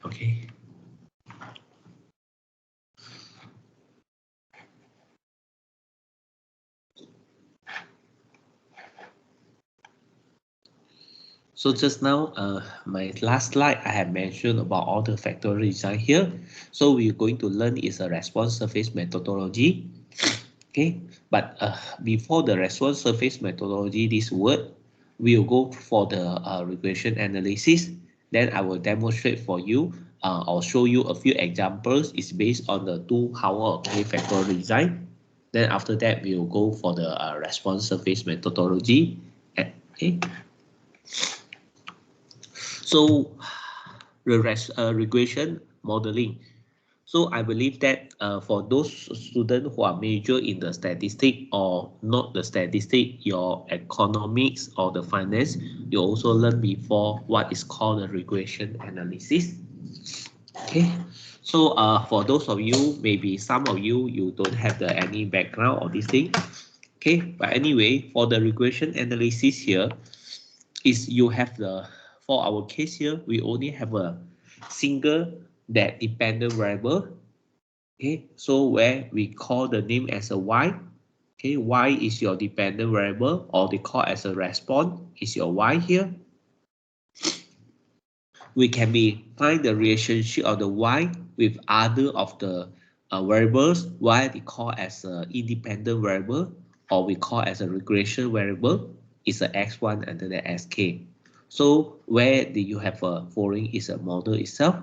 Okay. So just now, my last slide, I have mentioned about all the factorial design here. So we're going to learn is a response surface methodology. Okay, but before the response surface methodology, this word, we'll go for the regression analysis. Then I will demonstrate for you or show you a few examples. It's based on the 2-hour factorial design. Then after that, we'll go for the response surface methodology. Okay. So regression modeling. So I believe that for those students who are major in the statistic or not the statistic, your economics or the finance, you also learn before what is called the regression analysis. Okay. So for those of you, maybe some of you, you don't have any background or this thing. Okay. But anyway, for the regression analysis here, is you have for our case here, we only have a single that dependent variable. Okay, so where we call the name as a y. Okay, y is your dependent variable, or they call as a response is your y here. We can find the relationship of the y with other of the variables, y they call as an independent variable, or we call as a regression variable is a x1 and the sk. So where do you have a following is a model itself.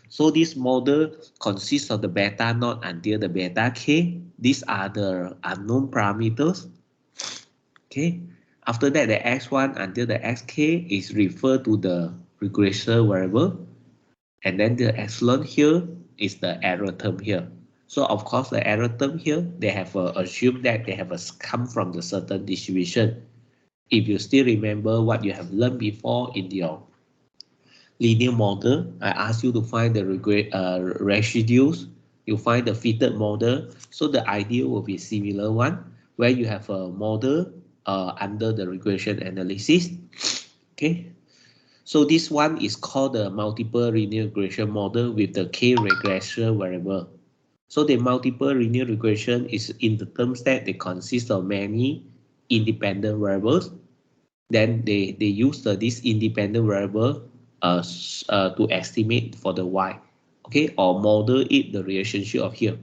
So this model consists of the beta naught until the beta k. These are the unknown parameters. Okay. After that, the x1 until the xk is referred to the regressor variable. And then the epsilon here is the error term here. So of course, the error term here, they have assumed that they have come from the certain distribution. If you still remember what you have learned before in your linear model, I asked you to find the residues. You find the fitted model. So the idea will be similar one, where you have a model under the regression analysis. Okay. So this one is called the multiple linear regression model with the k regressor variable. So the multiple linear regression is in the terms that they consist of many independent variables. Then they use this independent variable to estimate for the y, okay, or model it the relationship of here.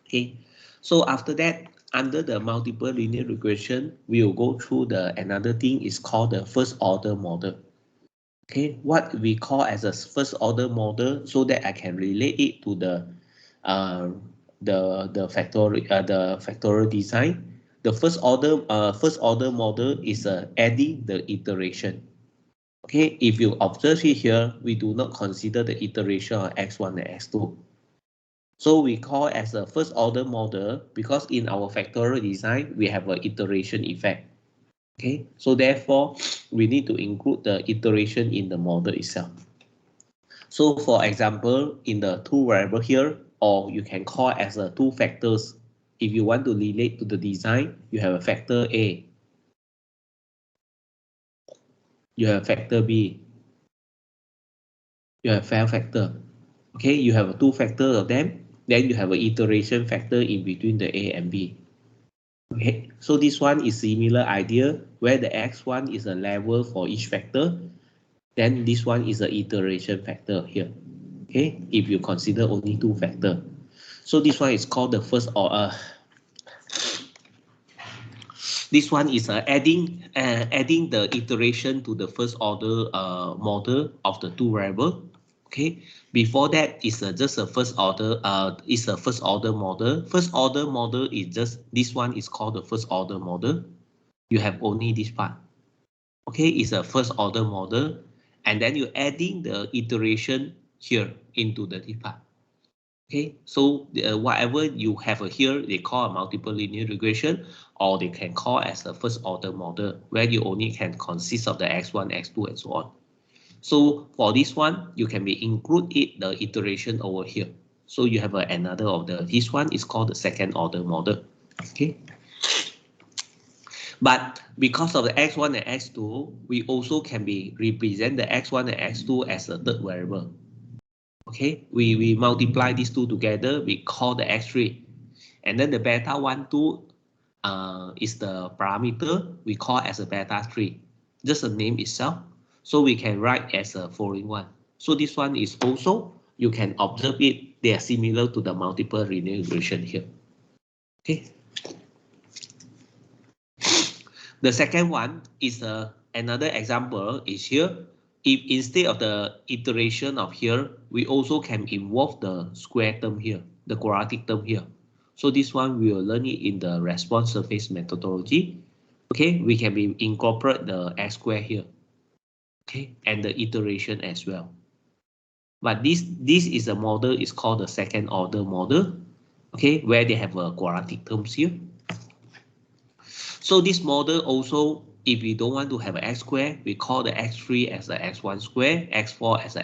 Okay, so after that, under the multiple linear regression, we will go through another thing is called the first order model. Okay, what we call as a first order model, so that I can relate it to the factorial design. The first order model is adding the iteration. Okay, if you observe it here, we do not consider the iteration of x1 and x2. So we call as a first order model because in our factorial design, we have an iteration effect. Okay, so therefore, we need to include the iteration in the model itself. So for example, in the two variable here, or you can call as a two factors. If you want to relate to the design, you have a factor A. You have factor B. You have fail factor. Okay, you have two factors of them. Then you have an iteration factor in between the A and B. Okay, so this one is similar idea where the x1 is a level for each factor. Then this one is an iteration factor here. Okay, if you consider only two factors. So this one is called the first order. This one is adding the iteration to the first order model of the two variable. Okay, before that is just a first order is a first order model. First order model is just this one is called the first order model. You have only this part. Okay, it's a first order model, and then you're adding the iteration here into the this part. Okay, so whatever you have here, they call a multiple linear regression, or they can call as a first order model, where you only can consist of the x1, x2, and so on. So for this one, you can include the iteration over here. So you have another of this one is called the second order model. Okay. But because of the x1 and x2, we also can represent the x1 and x2 as a third variable. Okay, we multiply these two together, we call the x3. And then the beta 1, 2 is the parameter we call as a beta 3, just the name itself. So we can write as a following one. So this one is also, you can observe it, they are similar to the multiple linear regression here. Okay. The second one is another example is here. If instead of the iteration of here, we also can involve the square term here, the quadratic term here. So this one we will learn it in the response surface methodology. Okay, we can incorporate the x square here. Okay, and the iteration as well. But this is a model is called the second order model. Okay, where they have a quadratic terms here. So this model also, if we don't want to have an x square, we call the x3 as a x1 square, x4 as a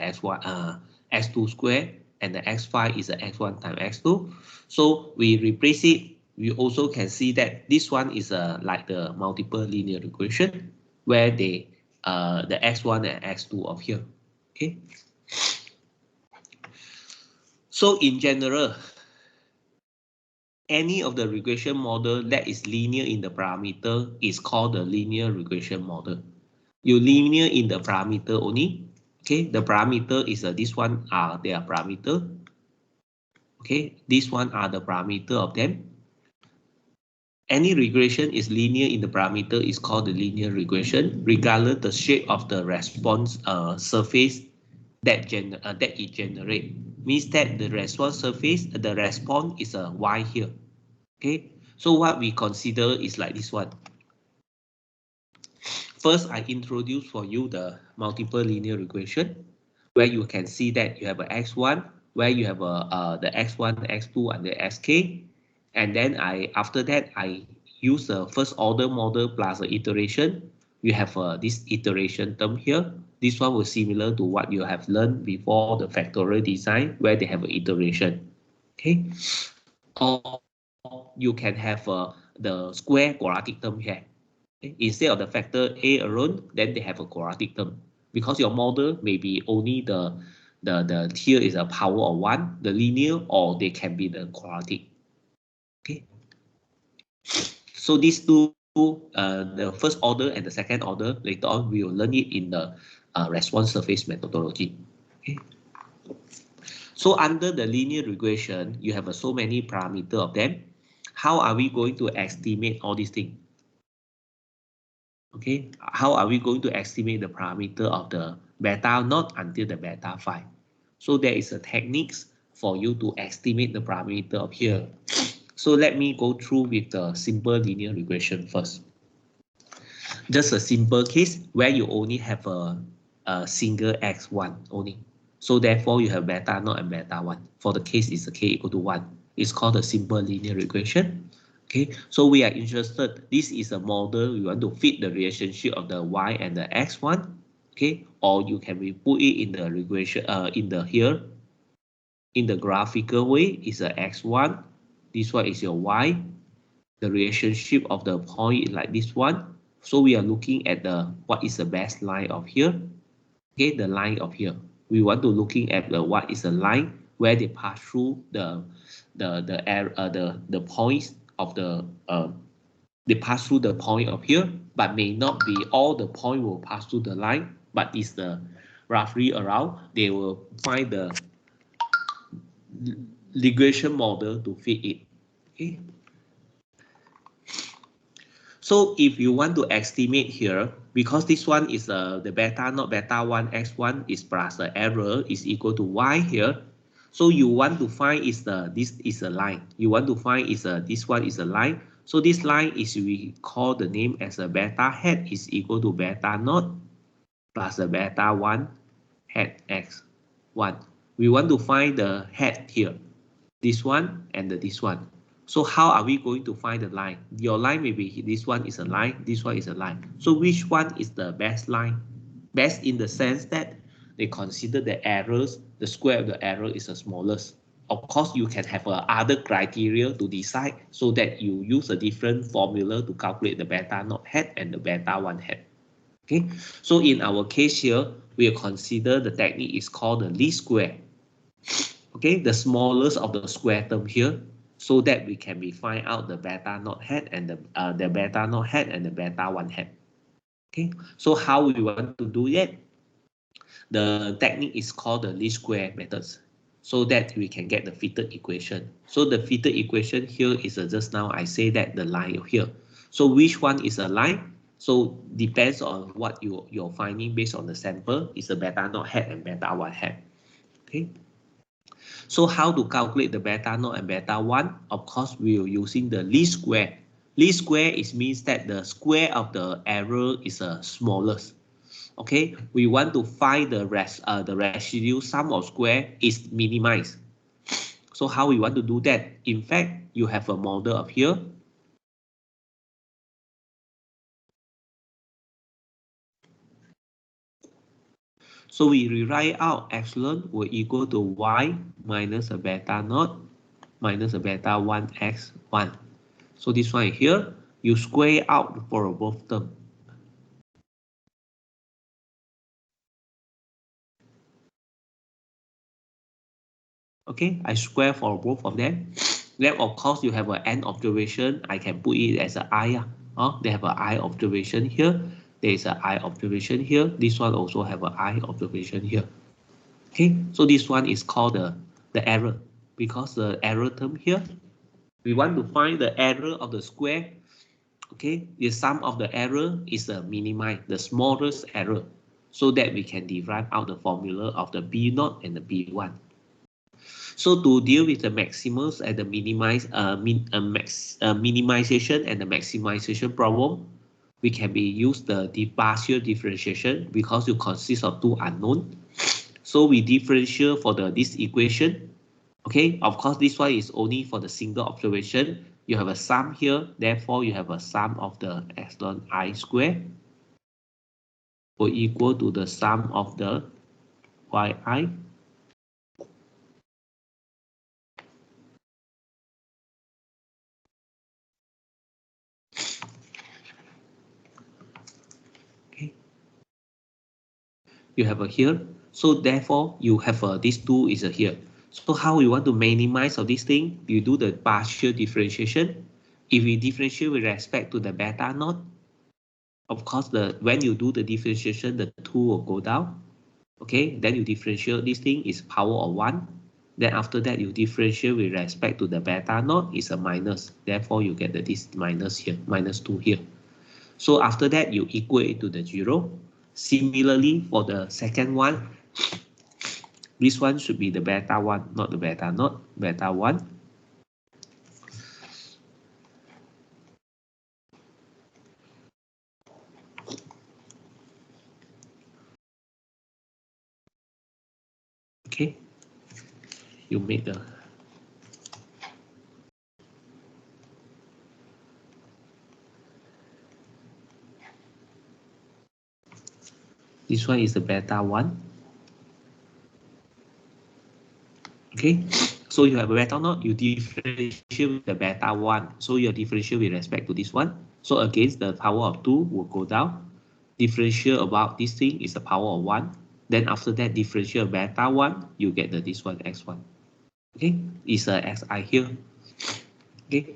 x2 square, and the x5 is a x1 times x2. So we replace it. We also can see that this one is like the multiple linear regression, where the x1 and x2 of here. Okay. So in general, any of the regression model that is linear in the parameter is called the linear regression model. You linear in the parameter only. Okay, the parameter is this one are their parameter. Okay, this one are the parameter of them. Any regression is linear in the parameter is called the linear regression, regardless the shape of the response surface that it generate. Means that the response surface, the response is a y here. Okay, so what we consider is like this one. First, I introduce for you the multiple linear regression, where you can see that you have a x1, where you have the x1, the x2, and the sk. And then after that, I use the first order model plus the iteration. You have this iteration term here. This one was similar to what you have learned before the factorial design, where they have an iteration. Okay, or you can have the square quadratic term here. Okay? Instead of the factor a alone, then they have a quadratic term, because your model may be only the here is a power of 1, the linear, or they can be the quadratic. Okay, so these two, the first order and the second order, later on we will learn it in the response surface methodology. Okay. So under the linear regression, you have so many parameters of them. How are we going to estimate all these things? Okay, how are we going to estimate the parameter of the beta naught until the beta 5? So there is a techniques for you to estimate the parameter of here. So let me go through with the simple linear regression first. Just a simple case where you only have a single x1 only. So therefore you have beta naught and beta 1. For the case is k equal to 1. It's called a simple linear regression. Okay, so we are interested. This is a model we want to fit the relationship of the y and the x1. Okay, or you can put it in the regression in the here in the graphical way is a x1. This one is your y. The relationship of the point is like this one. So we are looking at the what is the best line of here. Okay, the line of here. We want to looking at the what is the line where they pass through the points of the they pass through the point of here, but may not be all the point will pass through the line, but it's the roughly around. They will find the regression model to fit it. Okay. So if you want to estimate here, because this one is the beta naught beta 1 x1 is plus the error is equal to y here. So you want to find is this is a line. You want to find is this one is a line. So this line is we call the name as a beta hat is equal to beta naught plus the beta 1 hat x1. We want to find the hat here. This one and this one. So how are we going to find the line? Your line may be this one is a line, this one is a line. So which one is the best line? Best in the sense that they consider the errors, the square of the error is the smallest. Of course, you can have other criteria to decide so that you use a different formula to calculate the beta naught hat and the beta 1 hat. Okay, so in our case here, we consider the technique is called the least square. Okay, the smallest of the square term here, so that we can be find out the beta naught hat and the beta naught hat and the beta 1 hat. Okay, so how we want to do it? The technique is called the least square methods, so that we can get the fitted equation. So the fitted equation here is just now I say that the line here. So which one is a line? So depends on what you're finding based on the sample is the beta naught hat and beta 1 hat. Okay. So how to calculate the beta naught and beta 1? Of course, we are using the least square. Least square is means that the square of the error is the smallest. Okay, we want to find the residue sum of square is minimized. So how we want to do that? In fact, you have a model up here. So we rewrite out epsilon will equal to y minus a beta naught minus a beta 1x1. So this one here, you square out for both terms. Okay, I square for both of them. Then of course you have an n observation. I can put it as an I. They have an I observation here. There is an I observation here. This one also have an I observation here. Okay, so this one is called the error, because the error term here, we want to find the error of the square. Okay, the sum of the error is the minimize, the smallest error, so that we can derive out the formula of the B naught and the B1. So to deal with the maximals and the minimization and the maximization problem, we can use the partial differentiation because it consists of two unknown. So we differentiate for this equation. Okay, of course this one is only for the single observation. You have a sum here, therefore you have a sum of the epsilon I square will equal to the sum of the yi. Okay, you have a here. So therefore you have this 2 is a here. So how you want to minimize of this thing? You do the partial differentiation. If we differentiate with respect to the beta naught, of course when you do the differentiation, the 2 will go down. Okay, then you differentiate this thing is power of 1. Then after that you differentiate with respect to the beta naught is a minus. Therefore you get this minus here, minus 2 here. So after that you equate it to the 0. Similarly for the second one, this one should be the beta 1, not the beta naught, beta 1. Okay, you make the this one is the beta 1. Okay, so you have a beta naught, you differentiate with the beta 1. So you differentiate with respect to this one. So against the power of 2 will go down. Differential about this thing is the power of 1. Then after that differential beta 1, you get this one x1. Okay, it's a xi here. Okay,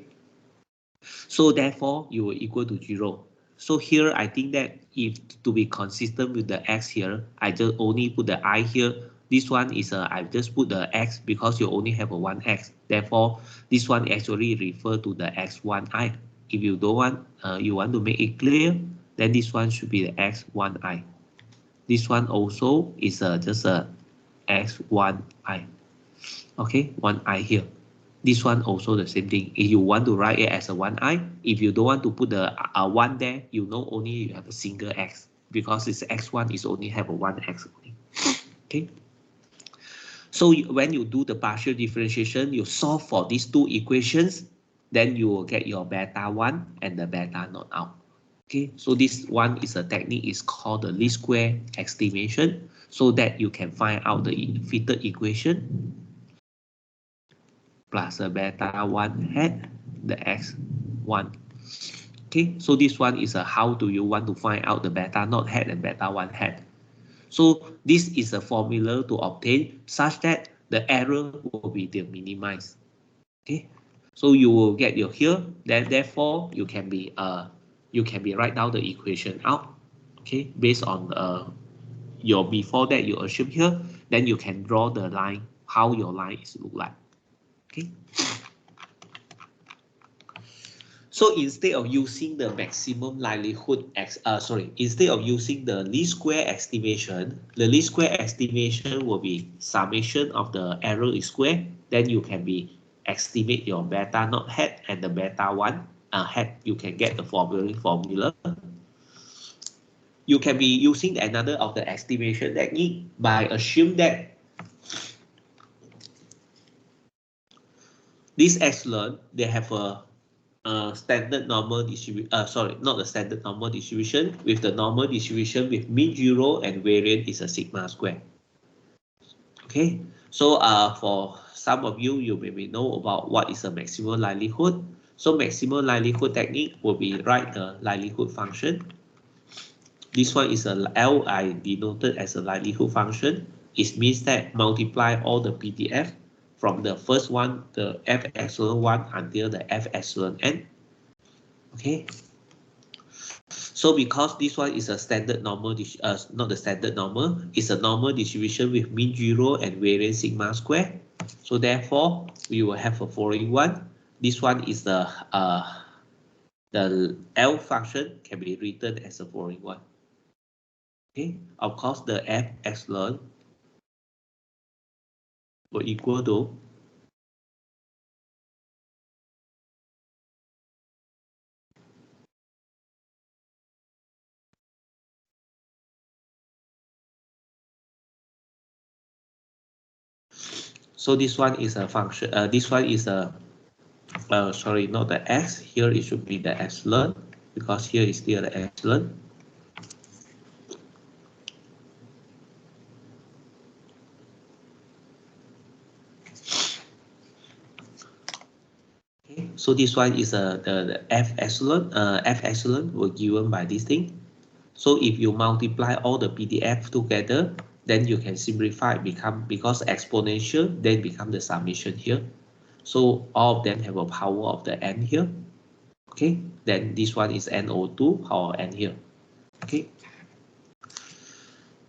so therefore you will equal to 0. So here I think that if to be consistent with the x here, I just only put the I here. This one is I just put the x because you only have a 1x. Therefore, this one actually refer to the x1i. If you don't want, you want to make it clear, then this one should be the x1i. This one also is just a x1i. Okay, 1i here. This one also the same thing. If you want to write it as a 1i, if you don't want to put the 1 there, you know only you have a single x because it's x1 is only have a 1x only. Okay. So when you do the partial differentiation, you solve for these two equations, then you will get your beta 1 and the beta naught out. Okay, so this one is a technique is called the least square estimation, so that you can find out the fitted equation plus a beta 1 hat, the x1. Okay, so this one is a how do you want to find out the beta naught hat and beta 1 hat. So this is a formula to obtain such that the error will be minimized. Okay, so you will get your here, then therefore you can be write down the equation out. Okay, based on your before that you assume here, then you can draw the line how your line is look like. Okay. So instead of using the maximum likelihood instead of using the least square estimation, the least square estimation will be summation of the error square. Then you can be estimate your beta naught hat and the beta 1 hat. You can get the formula. You can be using another of the estimation technique by assume that this epsilon they have a standard normal distribution, not the standard normal distribution, with the normal distribution with mean 0 and variance is a sigma square. Okay, so for some of you, you may know about what is a maximum likelihood. So maximum likelihood technique will be write the likelihood function. This one is a L I denoted as a likelihood function. It means that multiply all the PDF from the first one, the F epsilon 1 until the F epsilon n. Okay. So because this one is a standard normal, not the standard normal, it's a normal distribution with mean 0 and variance sigma square. So therefore, we will have a following one. This one is the L function can be written as a following one. Okay, of course, the F epsilon will equal to so this one is a function. This one is a sorry, not the x. Here it should be the epsilon because here is still the epsilon. Okay, so this one is the F epsilon. F epsilon was given by this thing. So if you multiply all the PDF together, then you can simplify because exponential then become the summation here. So all of them have a power of the n here. Okay, then this one is NO2 power n here. Okay.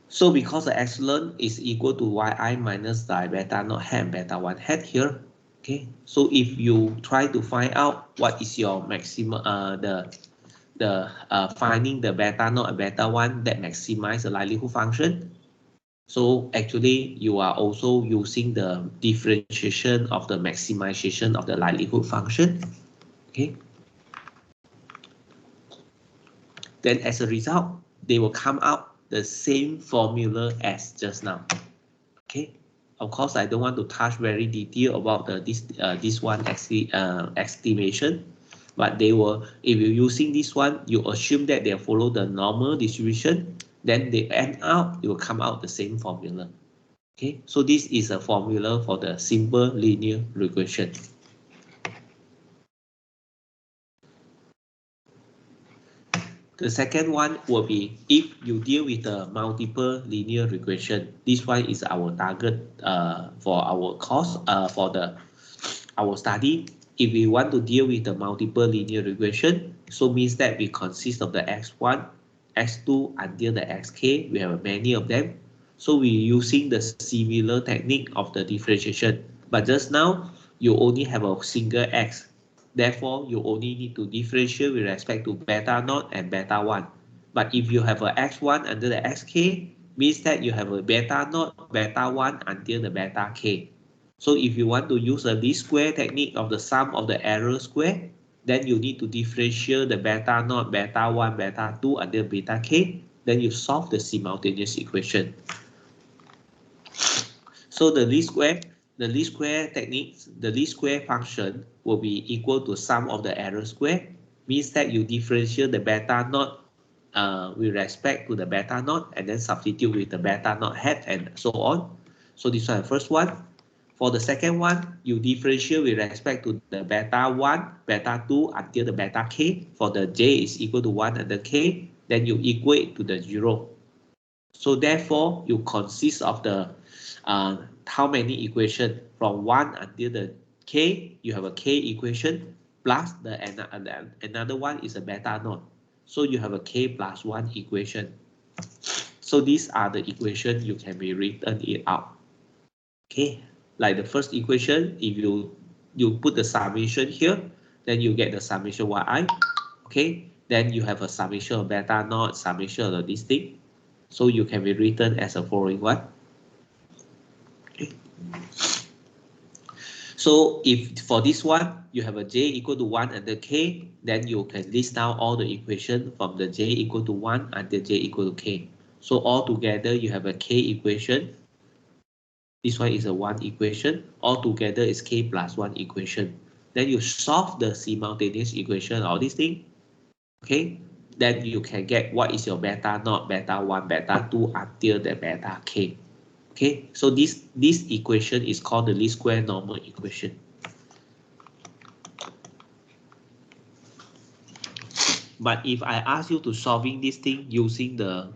So because the epsilon is equal to yi minus the beta naught hat beta 1 hat here. Okay, so if you try to find out what is your maximum finding the beta naught and beta 1 that maximize the likelihood function. So actually you are also using the differentiation of the maximization of the likelihood function. Okay. Then as a result, they will come out the same formula as just now. Okay. Of course, I don't want to touch very detail about this one estimation, but they will, if you're using this one, you assume that they follow the normal distribution, then they end out, it will come out the same formula. Okay, so this is a formula for the simple linear regression. The second one will be if you deal with the multiple linear regression. This one is our target for our course for our study. If we want to deal with the multiple linear regression, so means that we consist of the x1, x2 until the xk. We have many of them. So we're using the similar technique of the differentiation. But just now, you only have a single x. Therefore, you only need to differentiate with respect to beta naught and beta 1. But if you have a x1 under the xk, means that you have a beta naught, beta 1 until the beta k. So if you want to use a least square technique of the sum of the error square, then you need to differentiate the beta naught, beta 1, beta 2 until beta k. Then you solve the simultaneous equation. So the least square techniques, the least square function will be equal to sum of the error square, means that you differentiate the beta naught with respect to the beta naught and then substitute with the beta naught hat and so on. So this is the first one. For the second one, you differentiate with respect to the beta 1, beta 2 until the beta k. For the j is equal to 1 and the k, then you equate to the 0. So therefore, you consist of the how many equation from 1 until the k, you have a k equation plus the another one is a beta node. So you have a k plus 1 equation. So these are the equations you can be written it out. Okay, like the first equation, if you put the summation here, then you get the summation yi. Okay, then you have a summation of beta node, summation of this thing. So you can be written as a following one. Okay. So if for this one, you have a j equal to 1 and the k, then you can list down all the equation from the j equal to 1 until j equal to k. So all together, you have a k equation. This one is a 1 equation. All together is k plus 1 equation. Then you solve the simultaneous equation, all these things. Okay, then you can get what is your beta node, beta 1, beta 2 until the beta k. Okay, so this equation is called the least square normal equation. But if I ask you to solving this thing using the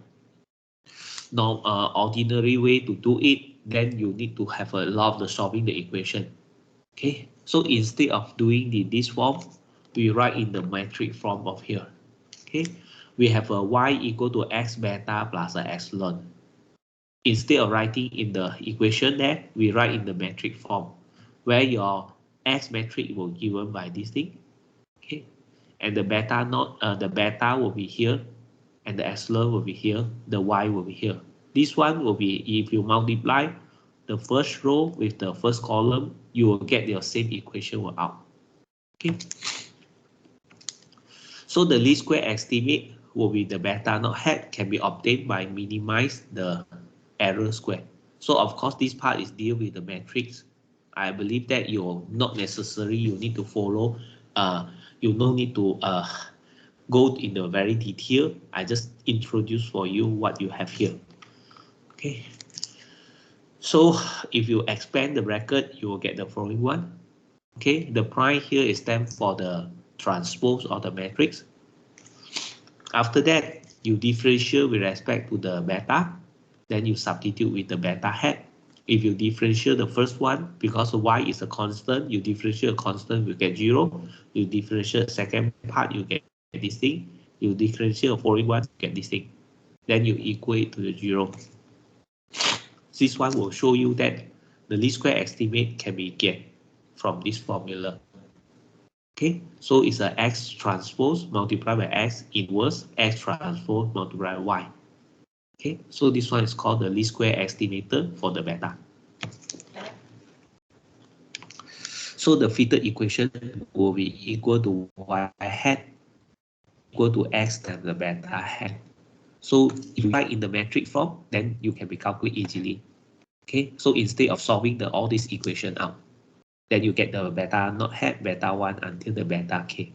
ordinary way to do it, then you need to have a lot of the solving the equation. Okay, so instead of doing this form, we write in the metric form of here. Okay, we have a y equal to x beta plus a x ln. Instead of writing in the equation there, we write in the metric form, where your x metric will be given by this thing. Okay, and the beta not the beta will be here, and the epsilon will be here, the y will be here. This one will be, if you multiply the first row with the first column, you will get your same equation out. Okay, so the least square estimate will be the beta not hat can be obtained by minimize the error square. So of course this part is deal with the matrix. I believe that you're not necessary you need to follow, you no need to go in the very detail. I just introduce for you what you have here. Okay, so if you expand the bracket, you will get the following one. Okay, the prime here is stand for the transpose of the matrix. After that, you differentiate with respect to the beta, then you substitute with the beta hat. If you differentiate the first one, because y is a constant, you differentiate a constant, you get 0. You differentiate the second part, you get this thing. You differentiate the following one, you get this thing. Then you equate to the 0. This one will show you that the least square estimate can be get from this formula. Okay, so it's a x transpose multiplied by x inverse x transpose multiplied by y. Okay, so this one is called the least square estimator for the beta. So the fitted equation will be equal to y hat equal to x times the beta hat. So if you write in the metric form, then you can be calculated easily. Okay, so instead of solving all this equation out, then you get the beta not hat, beta 1 until the beta k.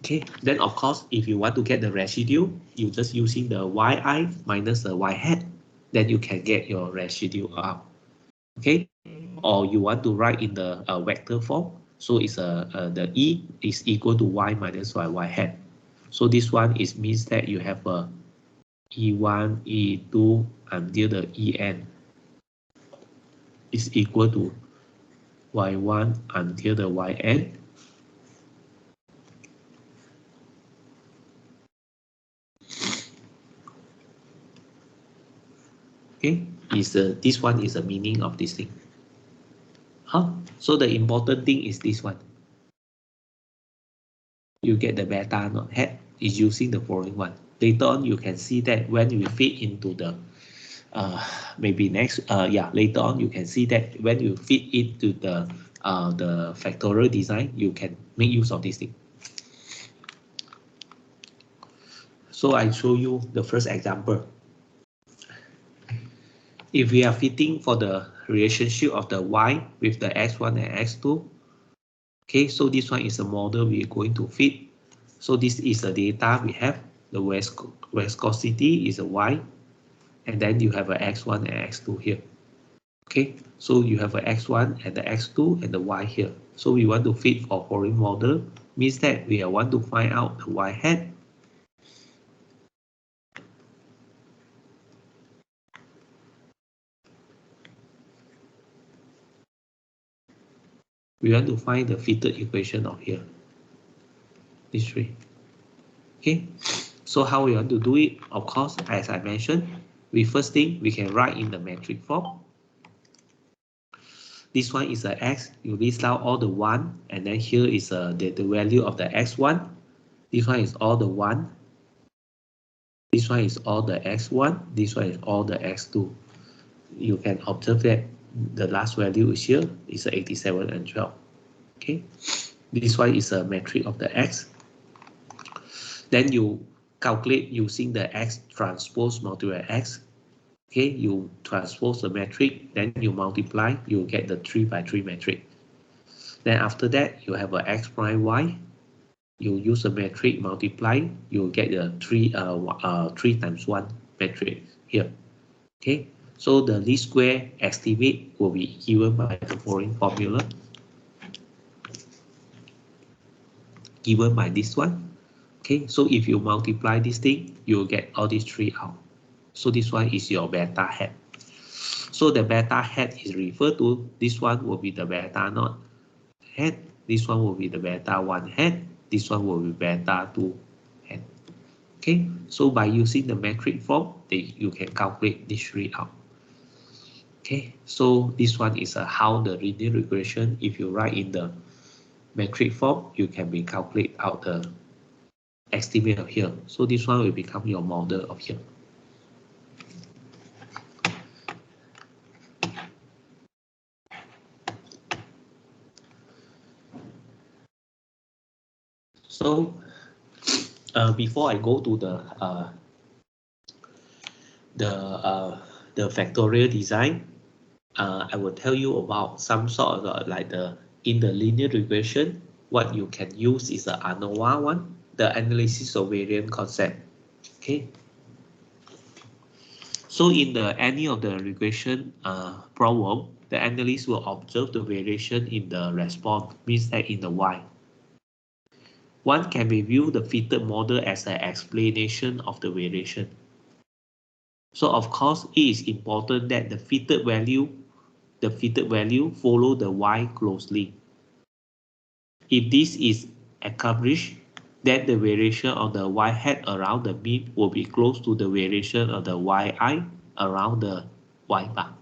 Okay, then of course, if you want to get the residue, you just using the yi minus the y hat, then you can get your residue out. Okay, or you want to write in the vector form, so it's the e is equal to y minus y hat. So this one is means that you have a e1, e2 until the en is equal to y1 until the yn. Okay, this one is the meaning of this thing. So the important thing is this one. You get the beta not hat is using the following one. Later on, you can see that when we fit into the maybe next later on you can see that when you fit into the factorial design, you can make use of this thing. So I show you the first example. If we are fitting for the relationship of the y with the x1 and x2, okay, so this one is a model we're going to fit. So this is the data we have. The viscosity is a y, and then you have a x1 and x2 here. Okay, so you have a x1 and the x2 and the y here. So we want to fit for following model, means that we want to find out the y hat. We want to find the fitted equation of here. These three. Okay. So how we want to do it? Of course, as I mentioned, first thing we can write in the metric form. This one is a x. You list out all the 1, and then here is the value of the x1. This one is all the 1. This one is all the x1. This one is all the x2. You can observe that the last value is here is 87 and 12. Okay. This one is a metric of the x. Then you calculate using the x transpose multiply x. Okay, you transpose the metric, then you multiply, you get the 3 by 3 metric. Then after that, you have a x prime y. You use a metric, multiply, you get the 3 times 1 metric here. Okay, so the least square estimate will be given by the following formula. Given by this one. Okay, so if you multiply this thing, you will get all these 3 out. So this one is your beta hat. So the beta hat is referred to, this one will be the beta naught hat, this one will be the beta 1 hat, this one will be beta 2 hat. Okay, so by using the metric form, you can calculate these 3 out. Okay, so this one is how the linear regression, if you write in the metric form, you can be calculate out the estimate of here. So this one will become your model of here. So before I go to the factorial design, I will tell you about some sort of like in the linear regression, what you can use is the ANOVA one, the analysis of variance concept. Okay. So in any of the regression problem, the analyst will observe the variation in the response, means that in the y. One can review the fitted model as an explanation of the variation. So of course, it is important that the fitted value follow the y closely. If this is accomplished, then the variation of the y hat around the mean will be close to the variation of the yi around the y bar.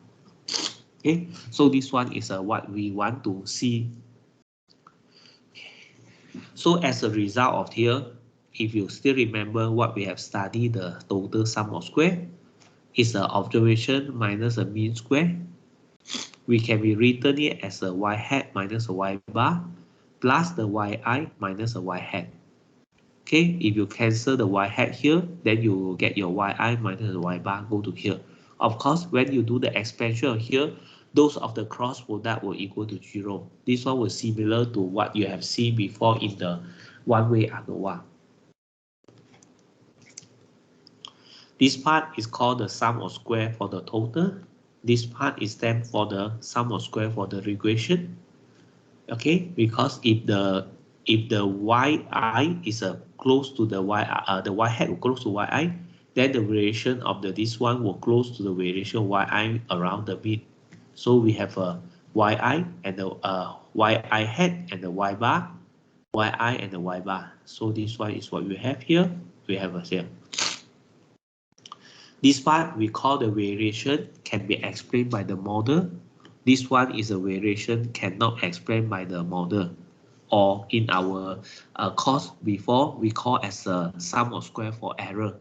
Okay, so this one is what we want to see. So as a result of here, if you still remember what we have studied, the total sum of square is an observation minus a mean square. We can be written it as a y hat minus a y bar plus the yi minus a y hat. Okay, if you cancel the y hat here, then you will get your yi minus the y bar go to here. Of course, when you do the expansion here, those of the cross product will equal to 0. This one was similar to what you have seen before in the one-way ANOVA. This part is called the sum of square for the total. This part is then for the sum of square for the regression. Okay, because if the yi is close to the y hat will close to yi, then the variation of this one will close to the variation yi around the mean. So we have a yi and the yi hat and the y bar, yi and the y bar. So this one is what we have here. We have here. This part we call the variation can be explained by the model. This one is a variation cannot explain by the model, or in our course before we call as a sum of square for error.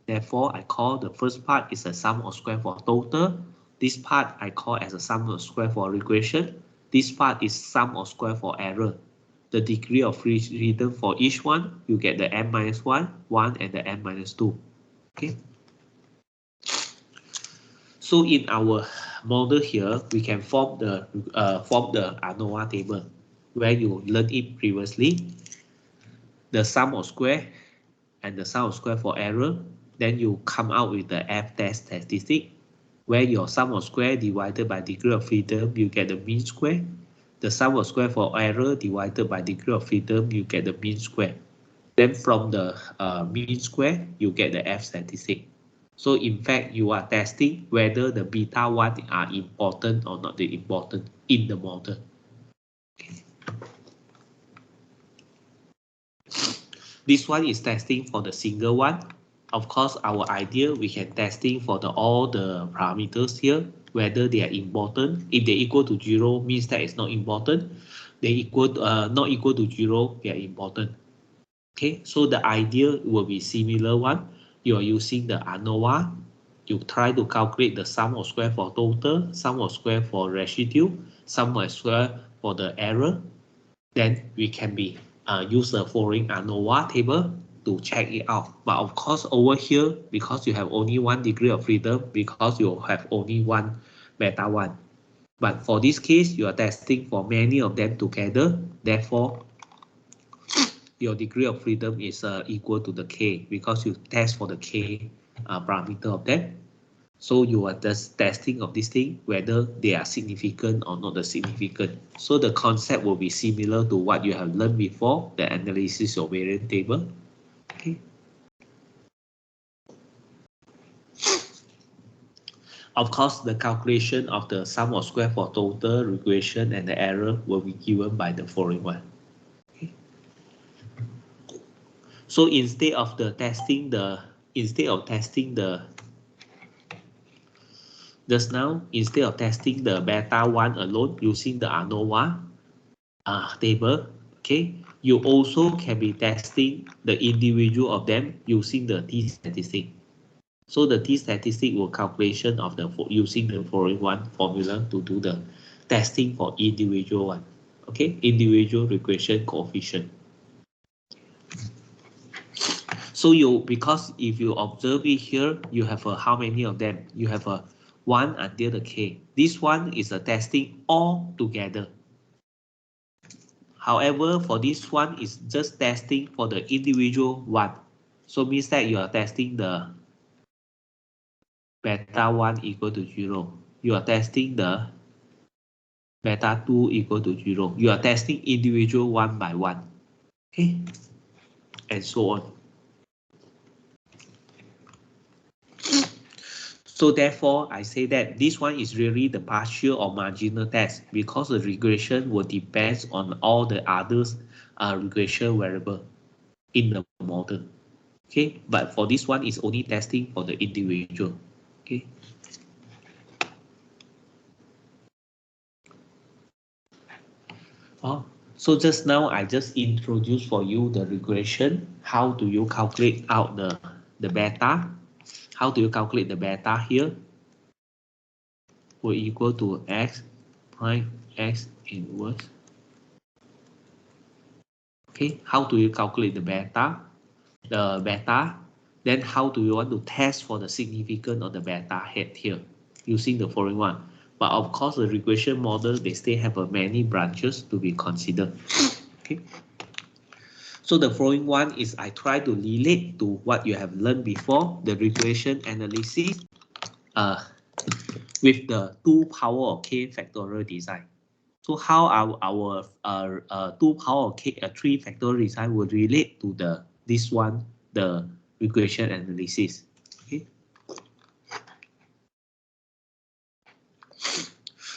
Therefore, I call the first part is a sum of square for total. This part I call as a sum of square for regression. This part is sum of square for error. The degree of freedom for each one, you get the n minus 1, 1, and the n minus 2. Okay. So in our model here, we can form the ANOVA table where you learned it previously. The sum of square and the sum of square for error. Then you come out with the F test statistic, where your sum of square divided by degree of freedom, you get the mean square. The sum of square for error divided by degree of freedom, you get the mean square. Then from the mean square, you get the F statistic. So in fact, you are testing whether the beta 1 are important or not important in the model. Okay. This one is testing for the single one. Of course, our idea, we can testing for all the parameters here, whether they are important. If they equal to 0, means that it's not important. They not equal to 0, they are important. Okay, so the idea will be similar one. You are using the ANOVA. You try to calculate the sum of square for total, sum of square for residue, sum of square for the error. Then we can use the following ANOVA table to check it out. But of course, over here, because you have only 1 degree of freedom, because you have only one beta 1. But for this case, you are testing for many of them together. Therefore, your degree of freedom is equal to the k, because you test for the k parameter of them. So you are just testing of this thing, whether they are significant or not the significant. So the concept will be similar to what you have learned before, the analysis of variance table. Okay. Of course, the calculation of the sum of square for total, regression, and the error will be given by the following one. Okay. So instead of testing the just now, instead of testing the beta 1 alone using the ANOVA table, okay, you also can be testing the individual of them using the t statistic. So the t statistic will calculation of using the following one formula to do the testing for individual one. Okay, individual regression coefficient. So because if you observe it here, you have how many of them? You have 1 until the k. This one is a testing all together. However, for this one, is just testing for the individual one. So means that you are testing the beta 1 equal to 0. You are testing the beta 2 equal to 0. You are testing individual one by one. Okay, and so on. So therefore, I say that this one is really the partial or marginal test, because the regression will depend on all the others regression variable in the model. Okay, but for this one, is only testing for the individual. Okay. So just now I just introduced for you the regression. How do you calculate out the beta? How do you calculate the beta here? Will equal to x prime x inverse. Okay, how do you calculate the beta? Then how do you want to test for the significance of the beta head here using the following one? But of course, the regression model, they still have many branches to be considered. Okay. So the following one is I try to relate to what you have learned before, the regression analysis with the 2 power of k factorial design. So how our 2 power of k 3 factorial design will relate to this one, the regression analysis. Okay.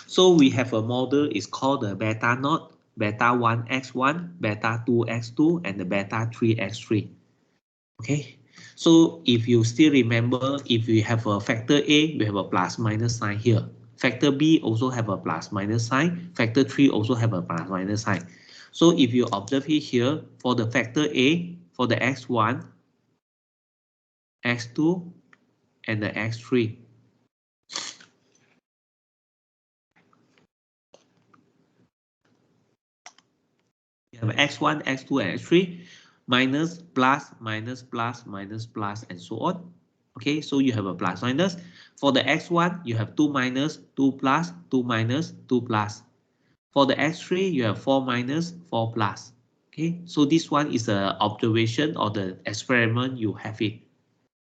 So we have a model, is called the beta naught, beta 1x1, beta 2x2, and the beta 3x3. Okay. So if you still remember, if we have a factor A, we have a plus minus sign here. Factor B also have a plus minus sign. Factor 3 also have a plus minus sign. So if you observe it here, for the factor A, for the x1, x2, and the x3. You have x1, x2, and x3, minus, plus, minus, plus, minus, plus, and so on. Okay, so you have a plus minus. For the x1, you have 2 minus, 2 plus, 2 minus, 2 plus. For the x3, you have 4 minus, 4 plus. Okay, so this one is an observation or the experiment you have it.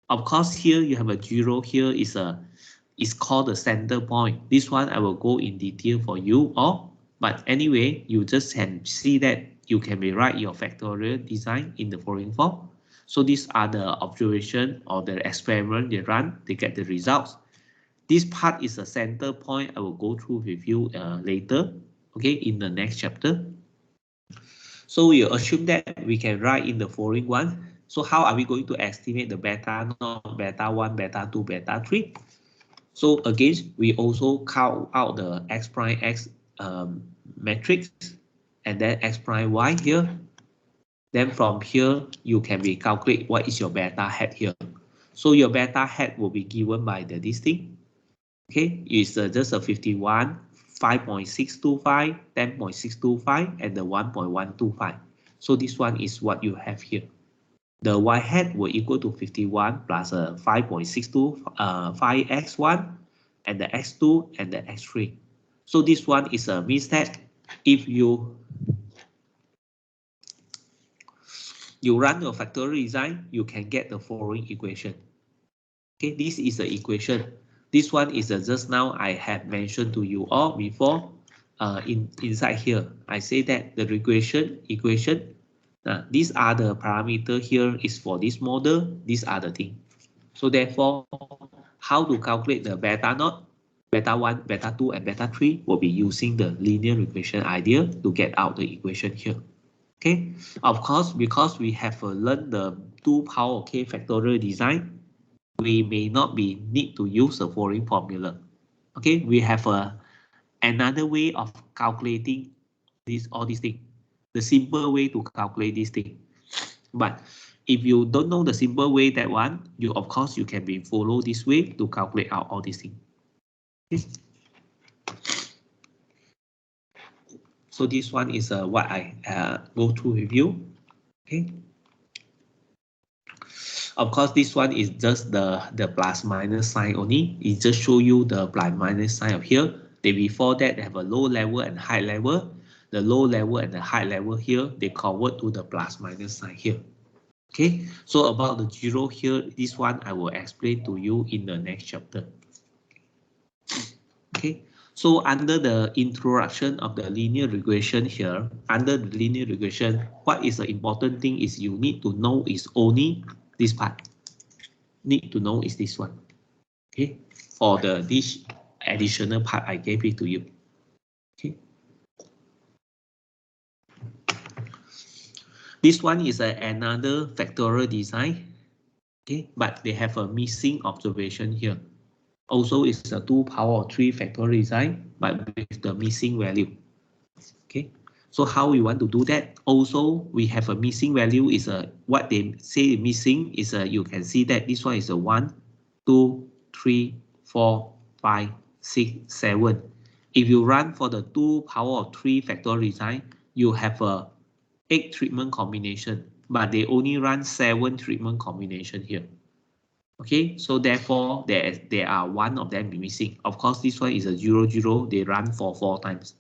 Of course, here you have a 0. Here is called the center point. This one I will go in detail for you all. But anyway, you just can see that you can rewrite your factorial design in the following form. So these are the observation or the experiment they run. They get the results. This part is a center point. I will go through with you later. Okay, in the next chapter. So we assume that we can write in the following one. So how are we going to estimate the beta naught, beta 1, beta 2, beta 3? So again, we also count out the x prime x matrix and then x prime y here. Then from here, you can be calculate what is your beta hat here. So your beta hat will be given by this thing. Okay, it's just a 51, 5.625, 10.625, and the 1.125. So this one is what you have here. The y hat will equal to 51 plus 5.62, 5x1, and the x2 and the x3. So this one is a means that if you run your factorial design, you can get the following equation. Okay, this is the equation. This one is just now I have mentioned to you all before. Inside here, I say that the regression equation. These are the parameter here is for this model. These are the thing. So therefore, how to calculate the beta naught, beta 1, beta 2, and beta 3 will be using the linear regression idea to get out the equation here. Okay, of course, because we have learned the 2 power k factorial design, we may not be need to use the following formula. Okay, we have another way of calculating all these things. The simple way to calculate this thing. But if you don't know the simple way, that one, you of course you can be follow this way to calculate out all these things. Okay. So this one is what I go through with you. Okay. Of course, this one is just the plus minus sign only. It just show you the plus minus sign of here. They before that they have a low level and high level. The low level and the high level here, they convert to the plus minus sign here. Okay, so about the zero here, this one I will explain to you in the next chapter. Okay, so under the introduction of the linear regression here, under the linear regression, what is the important thing is you need to know is only this part. Need to know is this one. Okay, for this additional part I gave it to you. Okay, this one is another factorial design. Okay, but they have a missing observation here. Also, it's a 2 power of 3 factorial design, but with the missing value. Okay, so how we want to do that? Also, we have a missing value is what they say missing is you can see that this one is a 1, 2, 3, 4, 5, 6, 7. If you run for the 2 power of 3 factorial design, you have a 8 treatment combination, but they only run 7 treatment combination here. Okay, so therefore there are one of them missing. Of course, this one is a 0, 0. They run for 4 times.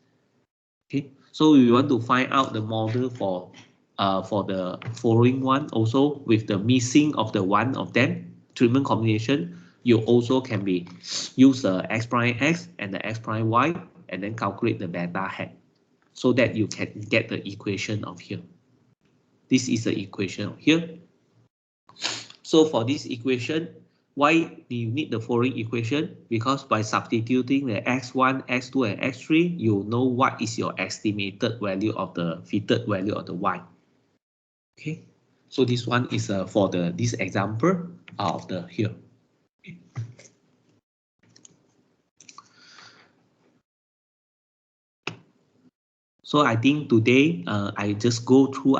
Okay, so we want to find out the model for the following one also with the missing of the one of them treatment combination. You also can be use the x prime x and the x prime y and then calculate the beta hat so that you can get the equation of here. This is the equation of here. So for this equation, why do you need the following equation? Because by substituting the x1, x2, and x3, you know what is your estimated value of the fitted value of the y. Okay, so this one is for this example of the here. Okay. So I think today I just go through